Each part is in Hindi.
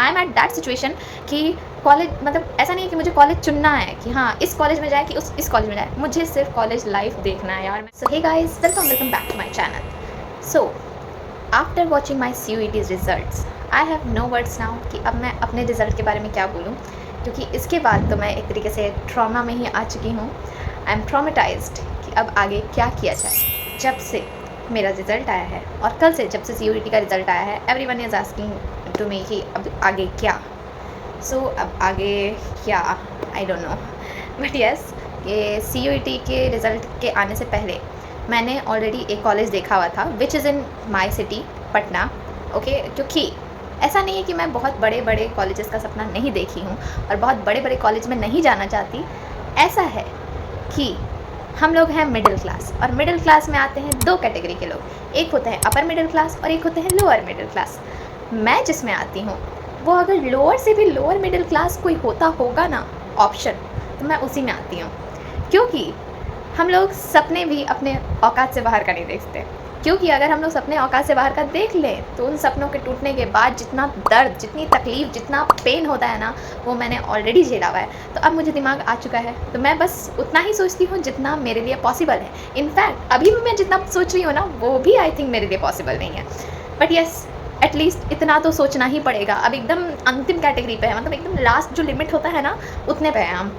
I am at that situation कि कॉलेज मतलब ऐसा नहीं है कि मुझे कॉलेज चुनना है कि हाँ इस कॉलेज में जाए कि इस कॉलेज में जाए, मुझे सिर्फ कॉलेज लाइफ देखना है यार। So hey guys, welcome back to my channel. So after watching my CUET results I have no words now कि अब मैं अपने रिज़ल्ट के बारे में क्या बोलूँ, क्योंकि इसके बाद तो मैं एक तरीके से ट्रॉमा में ही आ चुकी हूँ। आई एम ट्रॉमेटाइज्ड कि अब आगे क्या किया जाए। जब से मेरा रिज़ल्ट आया है और कल से जब से CUET का रिज़ल्ट आया है, everyone is asking to me कि अब आगे क्या। सो अब आगे क्या, I don't know, but yes ये CUET के रिज़ल्ट के आने से पहले मैंने ऑलरेडी एक कॉलेज देखा हुआ था which is in my city Patna. Okay, क्योंकि ऐसा नहीं है कि मैं बहुत बड़े बड़े कॉलेजेस का सपना नहीं देखी हूँ और बहुत बड़े बड़े कॉलेज में नहीं जाना चाहती। ऐसा है कि हम लोग हैं मिडिल क्लास, और मिडिल क्लास में आते हैं दो कैटेगरी के लोग, एक होते हैं अपर मिडिल क्लास और एक होते हैं लोअर मिडिल क्लास। मैं जिसमें आती हूँ वो अगर लोअर से भी लोअर मिडिल क्लास कोई होता होगा ना ऑप्शन, तो मैं उसी में आती हूँ। क्योंकि हम लोग सपने भी अपने औकात से बाहर का नहीं देखते, क्योंकि अगर हम लोग सपने औकात से बाहर का देख लें तो उन सपनों के टूटने के बाद जितना दर्द, जितनी तकलीफ़, जितना पेन होता है ना, वो मैंने ऑलरेडी झेला हुआ है। तो अब मुझे दिमाग आ चुका है, तो मैं बस उतना ही सोचती हूँ जितना मेरे लिए पॉसिबल है। इनफैक्ट अभी भी मैं जितना सोच रही हूँ ना, वो भी आई थिंक मेरे लिए पॉसिबल नहीं है, बट येस एटलीस्ट इतना तो सोचना ही पड़ेगा। अब एकदम अंतिम कैटेगरी पे है, मतलब एकदम लास्ट जो लिमिट होता है ना, उतने पे हैं हम।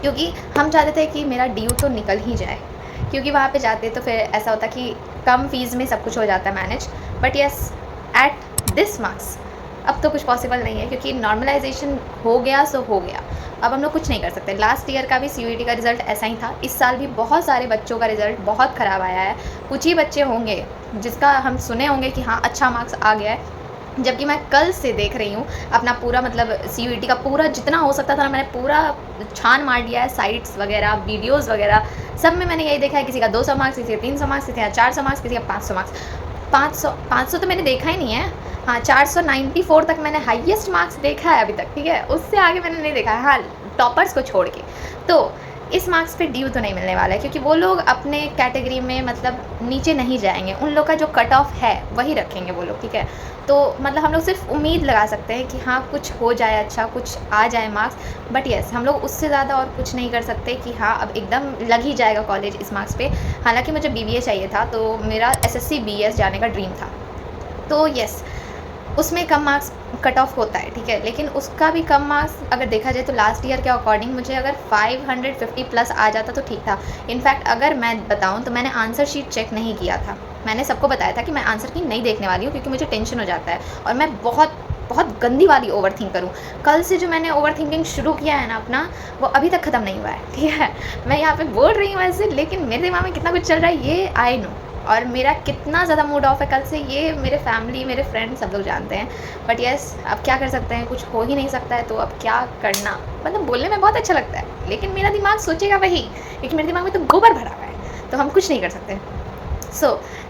क्योंकि हम चाहते थे कि मेरा DU तो निकल ही जाए, क्योंकि वहाँ पे जाते तो फिर ऐसा होता कि कम फीस में सब कुछ हो जाता है manage. But yes at this marks अब तो कुछ पॉसिबल नहीं है, क्योंकि नॉर्मलाइजेशन हो गया सो हो गया। अब हम लोग कुछ नहीं कर सकते। लास्ट ईयर का भी CUET का रिज़ल्ट ऐसा ही था। इस साल भी बहुत सारे बच्चों का रिज़ल्ट बहुत ख़राब आया है। कुछ ही बच्चे होंगे जिसका हम सुने होंगे कि हाँ अच्छा मार्क्स आ गया है, जबकि मैं कल से देख रही हूँ अपना पूरा मतलब CUET का पूरा जितना हो सकता था ना, मैंने पूरा छान मार लिया है। साइट्स वगैरह, वीडियोस वगैरह सब में मैंने यही देखा है, किसी का 200 मार्क्स, किसी का 300 मार्क्स, किसी का 400 मार्क्स, किसी का 500 मार्क्स। 500 तो मैंने देखा ही नहीं है। हाँ 494 तक मैंने हाईएस्ट मार्क्स देखा है अभी तक, ठीक है, उससे आगे मैंने नहीं देखा है, हाँ टॉपर्स को छोड़ के। तो इस मार्क्स पे DU तो नहीं मिलने वाला है, क्योंकि वो लोग अपने कैटेगरी में मतलब नीचे नहीं जाएंगे। उन लोग का जो कट ऑफ है वही रखेंगे वो लोग, ठीक है। तो मतलब हम लोग सिर्फ उम्मीद लगा सकते हैं कि हाँ कुछ हो जाए, अच्छा कुछ आ जाए मार्क्स। बट येस हम लोग उससे ज़्यादा और कुछ नहीं कर सकते कि हाँ अब एकदम लग ही जाएगा कॉलेज इस मार्क्स पे। हालांकि मुझे BBA चाहिए था, तो मेरा SSC BS जाने का ड्रीम था। तो येस उसमें कम मार्क्स कट ऑफ होता है, ठीक है, लेकिन उसका भी कम मार्क्स अगर देखा जाए तो लास्ट ईयर के अकॉर्डिंग मुझे अगर 550 प्लस आ जाता तो ठीक था। इनफैक्ट अगर मैं बताऊं तो मैंने आंसर शीट चेक नहीं किया था। मैंने सबको बताया था कि मैं आंसर की नहीं देखने वाली हूँ, क्योंकि मुझे टेंशन हो जाता है और मैं बहुत बहुत गंदी वाली ओवर थिंक करूँ। कल से जो मैंने ओवर थिंकिंग शुरू किया है ना अपना, वो अभी तक ख़त्म नहीं हुआ है, ठीक है। मैं यहाँ पे बोल रही हूँ ऐसे, लेकिन मेरे दिमाग में कितना कुछ चल रहा है ये आई नो, और मेरा कितना ज़्यादा मूड ऑफ है कल से, ये मेरे फैमिली, मेरे फ्रेंड्स सब लोग जानते हैं। बट येस अब क्या कर सकते हैं, कुछ हो ही नहीं सकता है, तो अब क्या करना। मतलब बोलने में बहुत अच्छा लगता है, लेकिन मेरा दिमाग सोचेगा वही, क्योंकि मेरे दिमाग में तो गोबर भरा हुआ है, तो हम कुछ नहीं कर सकते।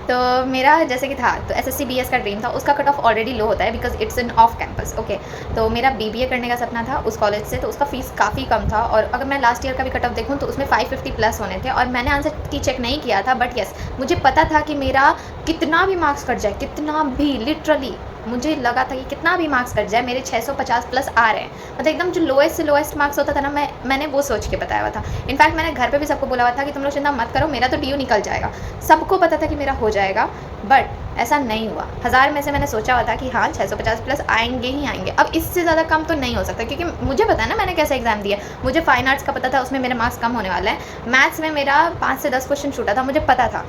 तो मेरा जैसे कि था तो SSC BS का ड्रीम था। उसका कट ऑफ ऑलरेडी लो होता है because it's in off campus. Okay, तो मेरा BBA करने का सपना था उस कॉलेज से, तो उसका फ़ीस काफ़ी कम था। और अगर मैं लास्ट ईयर का भी कट ऑफ देखूँ तो उसमें 550 प्लस होने थे, और मैंने आंसर की चेक नहीं किया था। बट येस मुझे पता था कि मेरा कितना भी मार्क्स कट जाए, कितना भी, लिटरली मुझे लगा था कि कितना भी मार्क्स कट जाए मेरे 650 प्लस आ रहे हैं। मतलब एकदम जो लोएस्ट से लोएस्ट मार्क्स होता था ना, मैंने वो सोच के बताया हुआ था। इनफैक्ट मैंने घर पे भी सबको बोला हुआ था कि तुम लोग चिंता मत करो, मेरा तो DU निकल जाएगा। सबको पता था कि मेरा हो जाएगा, बट ऐसा नहीं हुआ। 1000 में से मैंने सोचा हुआ था कि हाँ 650 प्लस आएंगे ही आएंगे। अब इससे ज़्यादा कम तो नहीं हो सकता, क्योंकि मुझे पता है ना मैंने कैसा एग्ज़ाम दिया। मुझे फाइन आर्ट्स का पता था, उसमें मेरे मार्क्स कम होने वाला है। मैथ्स में मेरा 5 से 10 क्वेश्चन छूटा था, मुझे पता था।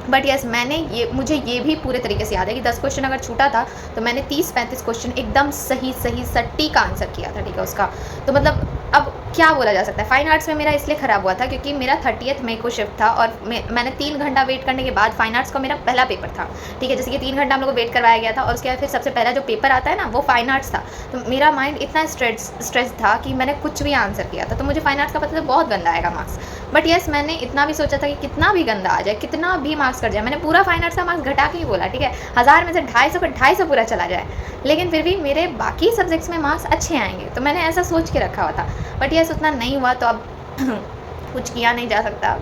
बट यस मुझे ये भी पूरे तरीके से याद है कि 10 क्वेश्चन अगर छूटा था तो मैंने 30-35 क्वेश्चन एकदम सही सटीक आंसर किया था, ठीक है उसका। तो मतलब अब क्या बोला जा सकता है। फाइन आर्ट्स में मेरा इसलिए ख़राब हुआ था क्योंकि मेरा 30 मई को शिफ्ट था, और मैंने 3 घंटा वेट करने के बाद फाइन आर्ट्स का मेरा पहला पेपर था, ठीक है। जैसे कि 3 घंटा हम लोग को वेट करवाया गया था, और उसके बाद फिर सबसे पहला जो पेपर आता है ना वो फाइन आर्ट्स था। तो मेरा माइंड इतना स्ट्रेस था कि मैंने कुछ भी आंसर किया था। तो मुझे फाइन आर्ट्स का पता था बहुत गंदा आएगा मार्क्स। बट येस मैंने इतना भी सोचा था कि कितना भी गंदा आ जाए, कितना भी मार्क्स कट जाए, मैंने पूरा फाइन आर्ट्स का मार्क्स घटा के ही बोला, ठीक है। 1000 में से 250 का 250 पूरा चला जाए, लेकिन फिर भी मेरे बाकी सब्जेक्ट्स में मार्क्स अच्छे आएंगे। तो मैंने ऐसा सोच के रखा हुआ था। बट येस उतना नहीं हुआ, तो अब कुछ किया नहीं जा सकता।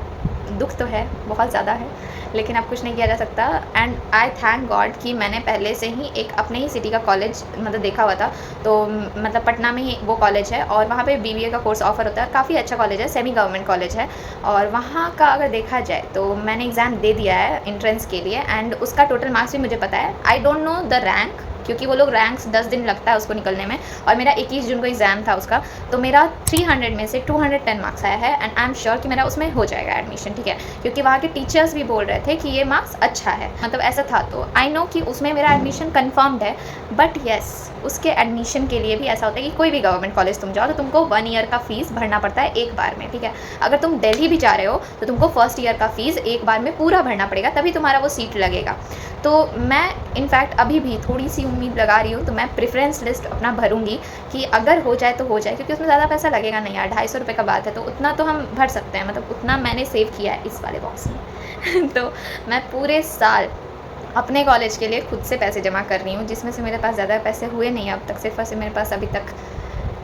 दुख तो है, बहुत ज़्यादा है, लेकिन अब कुछ नहीं किया जा सकता। एंड आई थैंक गॉड कि मैंने पहले से ही एक अपने ही सिटी का कॉलेज मतलब देखा हुआ था। तो मतलब पटना में ही वो कॉलेज है और वहाँ पे बीबीए का कोर्स ऑफर होता है। काफ़ी अच्छा कॉलेज है, सेमी गवर्नमेंट कॉलेज है। और वहाँ का अगर देखा जाए तो मैंने एग्ज़ाम दे दिया है एंट्रेंस के लिए एंड उसका टोटल मार्क्स भी मुझे पता है। आई डोंट नो द रैंक, क्योंकि वो लोग रैंक्स 10 दिन लगता है उसको निकलने में, और मेरा 21 जून को एग्ज़ाम था उसका। तो मेरा 300 में से 210 मार्क्स आया है एंड आई एम श्योर कि मेरा उसमें हो जाएगा एडमिशन, ठीक है, क्योंकि वहाँ के टीचर्स भी बोल रहे थे कि ये मार्क्स अच्छा है, मतलब ऐसा था। तो आई नो कि उसमें मेरा एडमिशन कन्फर्म्ड है। बट येस, उसके एडमिशन के लिए भी ऐसा होता है कि कोई भी गवर्नमेंट कॉलेज तुम जाओ तो तुमको 1 ईयर का फ़ीस भरना पड़ता है एक बार में, ठीक है। अगर तुम दिल्ली भी जा रहे हो तो तुमको फर्स्ट ईयर का फ़ीस एक बार में पूरा भरना पड़ेगा, तभी तुम्हारा वो सीट लगेगा। तो मैं इनफैक्ट अभी भी थोड़ी सी उम्मीद लगा रही हूँ, तो मैं प्रेफरेंस लिस्ट अपना भरूँगी कि अगर हो जाए तो हो जाए, क्योंकि उसमें ज़्यादा पैसा लगेगा नहीं यार, 250 रुपये का बात है, तो उतना तो हम भर सकते हैं, मतलब उतना मैंने सेव किया है इस वाले बॉक्स में। तो मैं पूरे साल अपने कॉलेज के लिए खुद से पैसे जमा कर रही हूँ, जिसमें से मेरे पास ज़्यादा पैसे हुए नहीं अब तक, सिर्फ और सिर्फ मेरे पास अभी तक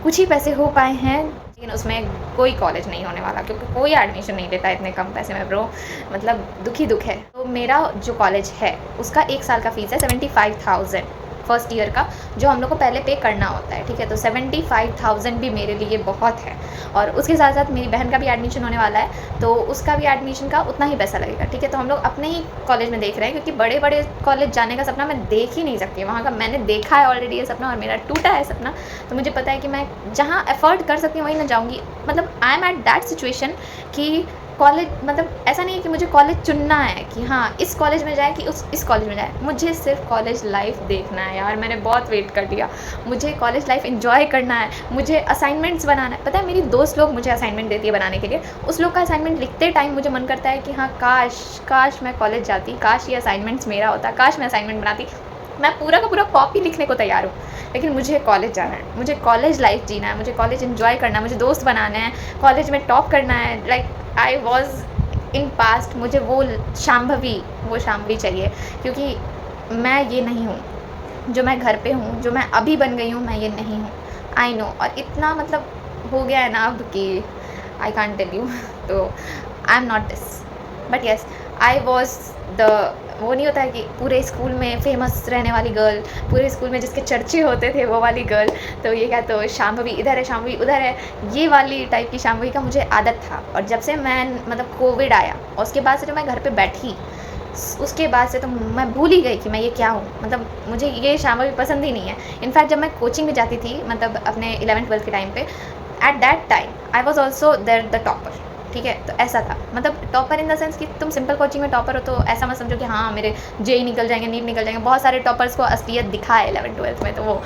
कुछ ही पैसे हो पाए हैं। लेकिन उसमें कोई कॉलेज नहीं होने वाला, क्योंकि कोई एडमिशन नहीं लेता इतने कम पैसे में ब्रो, मतलब दुख ही दुख है। तो मेरा जो कॉलेज है उसका 1 साल का फ़ीस है 75,000 फर्स्ट ईयर का, जो हम लोग को पहले पे करना होता है, ठीक है। तो 75,000 भी मेरे लिए बहुत है। और उसके साथ साथ मेरी बहन का भी एडमिशन होने वाला है, तो उसका भी एडमिशन का उतना ही पैसा लगेगा, ठीक है। तो हम लोग अपने ही कॉलेज में देख रहे हैं, क्योंकि बड़े बड़े कॉलेज जाने का सपना मैं देख ही नहीं सकती, वहाँ का मैंने देखा है ऑलरेडी ये सपना, और मेरा टूटा है सपना। तो मुझे पता है कि मैं जहाँ अफोर्ड कर सकती हूँ वहीं मैं जाऊँगी। मतलब I am at that situation कि कॉलेज, मतलब ऐसा नहीं है कि मुझे कॉलेज चुनना है कि हाँ इस कॉलेज में जाए कि इस कॉलेज में जाए, मुझे सिर्फ कॉलेज लाइफ देखना है यार। मैंने बहुत वेट कर लिया, मुझे कॉलेज लाइफ एंजॉय करना है, मुझे असाइनमेंट्स बनाना है। पता है मेरी दोस्त लोग मुझे असाइनमेंट देती है बनाने के लिए, उस लोग का असाइनमेंट लिखते टाइम मुझे मन करता है कि हाँ काश मैं कॉलेज जाती, काश ये असाइनमेंट्स मेरा होता, काश मैं असाइनमेंट बनाती। मैं पूरा का पूरा कॉपी लिखने को तैयार हूँ, लेकिन मुझे कॉलेज जाना है, मुझे कॉलेज लाइफ जीना है, मुझे कॉलेज एंजॉय करना है, मुझे दोस्त बनाने हैं, कॉलेज में टॉप करना है। Like I was in past, मुझे वो शाम्भवी चाहिए, क्योंकि मैं ये नहीं हूँ जो मैं घर पे हूँ, जो मैं अभी बन गई हूँ, मैं ये नहीं हूँ। आई नो, और इतना मतलब हो गया है ना अब कि आई कांट टेल यू। तो I am not this, but yes I was the, वो नहीं होता है कि पूरे स्कूल में फेमस रहने वाली गर्ल, पूरे स्कूल में जिसके चर्चे होते थे वो वाली गर्ल। तो ये क्या, तो शाम्भवी इधर है, शाम्भवी उधर है, ये वाली टाइप की शाम्भवी का मुझे आदत था। और जब से मैं मतलब कोविड आया और उसके बाद से जो मैं घर पे बैठी, उसके बाद से तो मैं भूल ही गई कि मैं ये क्या हूँ। मतलब मुझे ये शाम्भवी पसंद ही नहीं है। इनफैक्ट जब मैं कोचिंग में जाती थी, मतलब अपने 11th-12th के टाइम पे, at that time I was also there the topper, ठीक है। तो ऐसा था, मतलब टॉपर इन द सेंस कि तुम सिंपल कोचिंग में टॉपर हो तो ऐसा मत समझो कि हाँ मेरे जेई निकल जाएंगे, नीट निकल जाएंगे। बहुत सारे टॉपर्स को असलियत दिखा है 11th-12th में, तो वो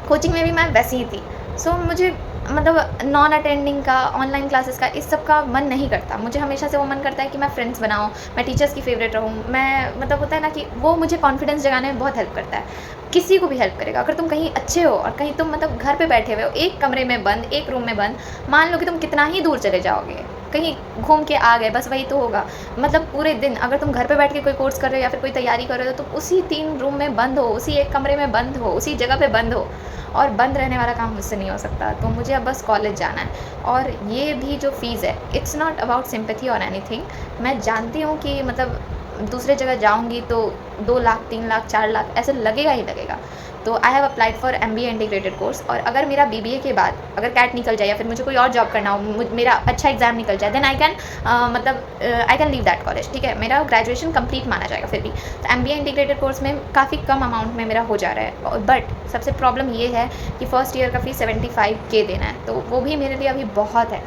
कोचिंग में भी मैं वैसी ही थी। मुझे मतलब नॉन अटेंडिंग का, ऑनलाइन क्लासेस का, इस सब का मन नहीं करता। मुझे हमेशा से वो मन करता है कि मैं फ्रेंड्स बनाऊँ, मैं टीचर्स की फेवरेट रहूँ। मैं मतलब होता है ना कि वो मुझे कॉन्फिडेंस जगाने में बहुत हेल्प करता है। किसी को भी हेल्प करेगा। अगर तुम कहीं अच्छे हो और कहीं तुम मतलब घर पे बैठे हुए हो, एक कमरे में बंद, एक रूम में बंद, मान लो कि तुम कितना ही दूर चले जाओगे, कहीं घूम के आ गए, बस वही तो होगा। मतलब पूरे दिन अगर तुम घर पे बैठ के कोई कोर्स कर रहे हो या फिर कोई तैयारी कर रहे हो, तो तुम उसी 3 रूम में बंद हो, उसी एक कमरे में बंद हो, उसी जगह पे बंद हो, और बंद रहने वाला काम मुझसे नहीं हो सकता। तो मुझे अब बस कॉलेज जाना है। और ये भी जो फ़ीस है, इट्स नॉट अबाउट सिंपैथी और एनीथिंग। मैं जानती हूँ कि मतलब दूसरे जगह जाऊँगी तो 2 लाख, 3 लाख, 4 लाख ऐसे लगेगा ही लगेगा। तो I have applied for MBA integrated course. और अगर मेरा BBA के बाद अगर कैट निकल जाए या फिर मुझे कोई और जॉब करना हो, मेरा अच्छा एग्जाम निकल जाए, then I can I can leave that college, ठीक है। मेरा ग्रेजुएशन कंप्लीट माना जाएगा फिर भी। तो MBA इंटीग्रेटेड कोर्स में काफ़ी कम अमाउंट में मेरा हो जा रहा है। बट सबसे प्रॉब्लम ये है कि फर्स्ट ईयर का फीस 75K देना है, तो वो भी मेरे लिए अभी बहुत है।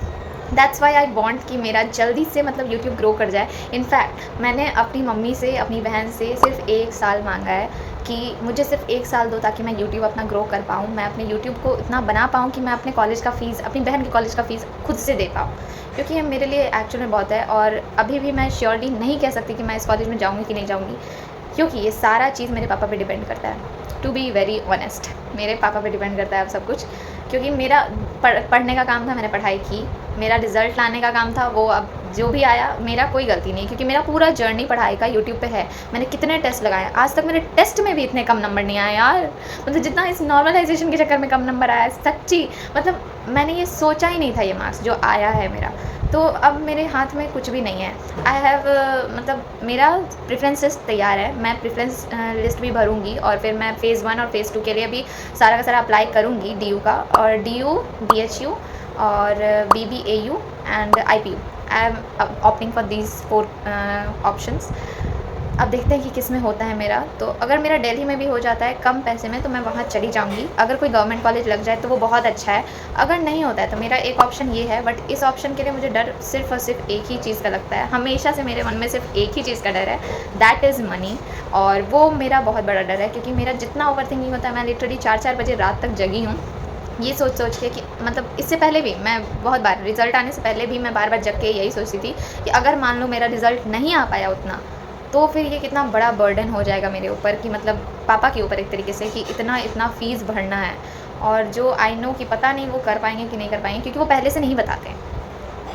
दैट्स वाई आई वॉन्ट कि मेरा जल्दी से मतलब यूट्यूब ग्रो कर जाए। इनफैक्ट मैंने अपनी मम्मी से, अपनी बहन से सिर्फ 1 साल मांगा है कि मुझे सिर्फ 1 साल दो, ताकि मैं यूट्यूब अपना ग्रो कर पाऊँ, मैं अपने यूट्यूब को इतना बना पाऊँ कि मैं अपने कॉलेज का फ़ीस, अपनी बहन के कॉलेज का फ़ीस खुद से दे पाऊँ, क्योंकि ये मेरे लिए एक्चुअल में बहुत है। और अभी भी मैं श्योरली नहीं कह सकती कि मैं इस कॉलेज में जाऊँगी कि नहीं जाऊँगी, क्योंकि ये सारा चीज़ मेरे पापा पे डिपेंड करता है। टू बी वेरी ऑनेस्ट, मेरे पापा पे डिपेंड करता है अब सब कुछ, क्योंकि मेरा पढ़ने का काम था, मैंने पढ़ाई की, मेरा रिज़ल्ट लाने का काम था, वो अब जो भी आया मेरा कोई गलती नहीं, क्योंकि मेरा पूरा जर्नी पढ़ाई का यूट्यूब पे है। मैंने कितने टेस्ट लगाए, आज तक मेरे टेस्ट में भी इतने कम नंबर नहीं आए यार। मतलब जितना इस नॉर्मलाइजेशन के चक्कर में कम नंबर आया है, सच्ची मतलब मैंने ये सोचा ही नहीं था, ये मार्क्स जो आया है मेरा। तो अब मेरे हाथ में कुछ भी नहीं है। आई हैव मतलब मेरा प्रेफरेंसेस तैयार है, मैं प्रेफरेंस लिस्ट भी भरूँगी और फिर मैं फ़ेज़ 1 और फ़ेज़ 2 के लिए भी सारा का सारा अप्लाई करूँगी DU का, और DU, DHU और BBAU and IPU। I am opting for these 4 options. अब देखते हैं कि किस में होता है मेरा। तो अगर मेरा दिल्ली में भी हो जाता है कम पैसे में तो मैं वहाँ चली जाऊँगी। अगर कोई गवर्नमेंट कॉलेज लग जाए तो वो बहुत अच्छा है। अगर नहीं होता है तो मेरा एक ऑप्शन ये है, बट इस ऑप्शन के लिए मुझे डर सिर्फ़ और सिर्फ एक ही चीज़ का लगता है। हमेशा से मेरे मन में सिर्फ एक ही चीज़ का डर है, दैट इज़ मनी। और वो मेरा बहुत बड़ा डर है, क्योंकि मेरा जितना ओवरथिंकिंग होता है, मैं लिटरली 4-4 बजे रात तक जगी हूँ ये सोच के कि मतलब इससे पहले भी मैं बहुत बार, रिज़ल्ट आने से पहले भी मैं बार-बार जग के यही सोचती थी कि अगर मान लो मेरा रिज़ल्ट नहीं आ पाया उतना, तो फिर ये कितना बड़ा बर्डन हो जाएगा मेरे ऊपर, कि मतलब पापा के ऊपर एक तरीके से, कि इतना फ़ीस भरना है। और जो आई नो कि पता नहीं वो कर पाएँगे कि नहीं कर पाएँगे, क्योंकि वो पहले से नहीं बताते हैं।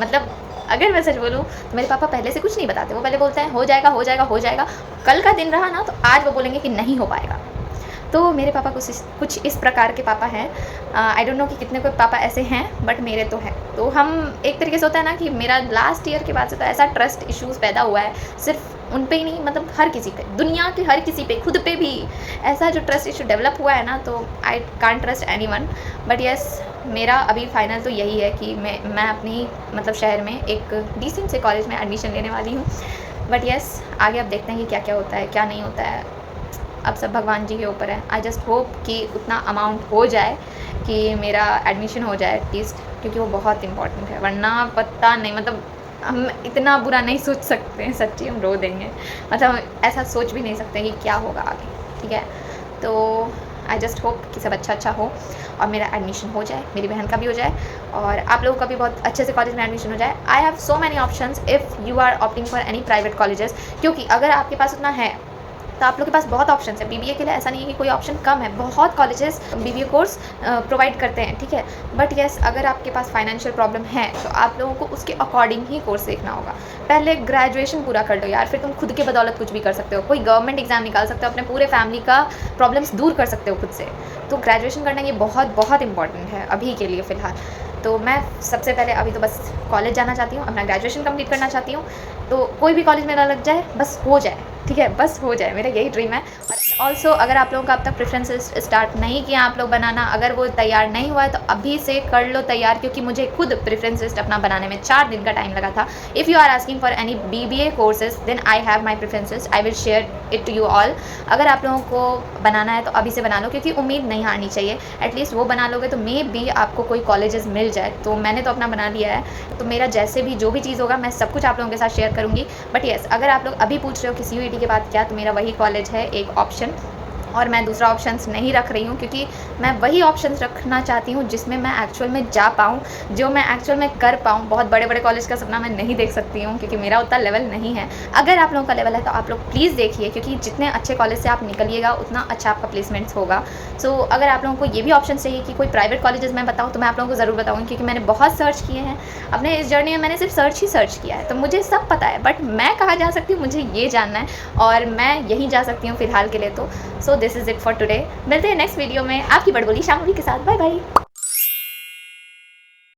मतलब अगर मैं सच बोलूँ तो मेरे पापा पहले से कुछ नहीं बताते, वो पहले बोलते हैं हो जाएगा, हो जाएगा, हो जाएगा। कल का दिन रहा ना तो आज वो बोलेंगे कि नहीं हो पाएगा। तो मेरे पापा कुछ इस प्रकार के पापा हैं। आई डोंट नो कि कितने कोई पापा ऐसे हैं, बट मेरे तो हैं। तो हम एक तरीके से होता है ना कि मेरा लास्ट ईयर के बाद से तो ऐसा ट्रस्ट इश्यूज़ पैदा हुआ है, सिर्फ उन पे ही नहीं, मतलब हर किसी पे, दुनिया के हर किसी पे, खुद पे भी ऐसा जो ट्रस्ट इशू डेवलप हुआ है ना, तो I can't trust anyone. But yes, मेरा अभी फाइनल तो यही है कि मैं अपनी मतलब शहर में एक डिसेंट से कॉलेज में एडमिशन लेने वाली हूँ। बट येस, आगे अब देखते हैं कि क्या क्या होता है, क्या नहीं होता है। अब सब भगवान जी के ऊपर है। आई जस्ट होप कि उतना अमाउंट हो जाए कि मेरा एडमिशन हो जाए एटलीस्ट, क्योंकि वो बहुत इंपॉर्टेंट है। वरना पता नहीं, मतलब हम इतना बुरा नहीं सोच सकते हैं, सच्ची हम रो देंगे। मतलब ऐसा सोच भी नहीं सकते कि क्या होगा आगे, ठीक है। तो आई जस्ट होप कि सब अच्छा हो और मेरा एडमिशन हो जाए, मेरी बहन का भी हो जाए, और आप लोगों का भी बहुत अच्छे से कॉलेज में एडमिशन हो जाए। I have so many options if you are opting for any private colleges, क्योंकि अगर आपके पास उतना है तो आप लोग के पास बहुत ऑप्शन है। BBA के लिए ऐसा नहीं है कि कोई ऑप्शन कम है, बहुत कॉलेजेस BBA कोर्स प्रोवाइड करते हैं, ठीक है। बट येस, अगर आपके पास फाइनेंशियल प्रॉब्लम है तो आप लोगों को उसके अकॉर्डिंग ही कोर्स देखना होगा। पहले ग्रेजुएशन पूरा कर लो यार, फिर तुम खुद के बदौलत कुछ भी कर सकते हो। कोई गवर्नमेंट एग्जाम निकाल सकते हो, अपने पूरे फैमिली का प्रॉब्लम्स दूर कर सकते हो खुद से। तो ग्रेजुएशन करना ये बहुत बहुत इंपॉर्टेंट है अभी के लिए फ़िलहाल। तो मैं सबसे पहले अभी तो बस कॉलेज जाना चाहती हूँ, अपना ग्रेजुएशन कंप्लीट करना चाहती हूँ। तो कोई भी कॉलेज मेरा लग जाए, बस हो जाए, ठीक है, बस हो जाए, मेरा यही ड्रीम है। ऑल्सो अगर आप लोगों का अब तक प्रेफरेंसेस स्टार्ट नहीं किया आप लोग बनाना, अगर वो तैयार नहीं हुआ है तो अभी से कर लो तैयार, क्योंकि मुझे खुद प्रेफरेंस लिस्ट अपना बनाने में 4 दिन का टाइम लगा था। If you are asking for any BBA courses then I have my preferences, I will share it to you all. अगर आप लोगों को बनाना है तो अभी से बना लो, क्योंकि उम्मीद नहीं हारनी चाहिए। एटलीस्ट वो बना लोगे तो मे बी आपको कोई कॉलेजेस मिल जाए। तो मैंने तो अपना बना लिया है, तो मेरा जैसे भी जो भी चीज़ होगा मैं सब कुछ आप लोगों के साथ शेयर करूँगी। बट येस, अगर आप लोग अभी पूछ रहे हो कि CUET के बाद क्या, तो मेरा वही कॉलेज है एक ऑप्शन, और मैं दूसरा ऑप्शंस नहीं रख रही हूँ, क्योंकि मैं वही ऑप्शंस रखना चाहती हूँ जिसमें मैं एक्चुअल में जा पाऊँ, जो मैं एक्चुअल में कर पाऊँ। बहुत बड़े बड़े कॉलेज का सपना मैं नहीं देख सकती हूँ, क्योंकि मेरा उतना लेवल नहीं है। अगर आप लोगों का लेवल है तो आप लोग प्लीज़ देखिए, क्योंकि जितने अच्छे कॉलेज से आप निकलिएगा उतना अच्छा आपका प्लेसमेंट्स होगा। सो अगर आप लोगों को ये भी ऑप्शन चाहिए कि कोई प्राइवेट कॉलेजेस मैं बताऊँ, तो मैं आप लोगों को ज़रूर बताऊँगी, क्योंकि मैंने बहुत सर्च किए हैं अपने इस जर्नी में। मैंने सिर्फ सर्च किया है, तो मुझे सब पता है। बट मैं कहाँ जा सकती हूँ मुझे ये जानना है, और मैं यहीं जा सकती हूँ फ़िलहाल के लिए। तो so this is it for today. मिलते हैं नेक्स्ट वीडियो में आपकी बड़बोली शामली के साथ। Bye bye.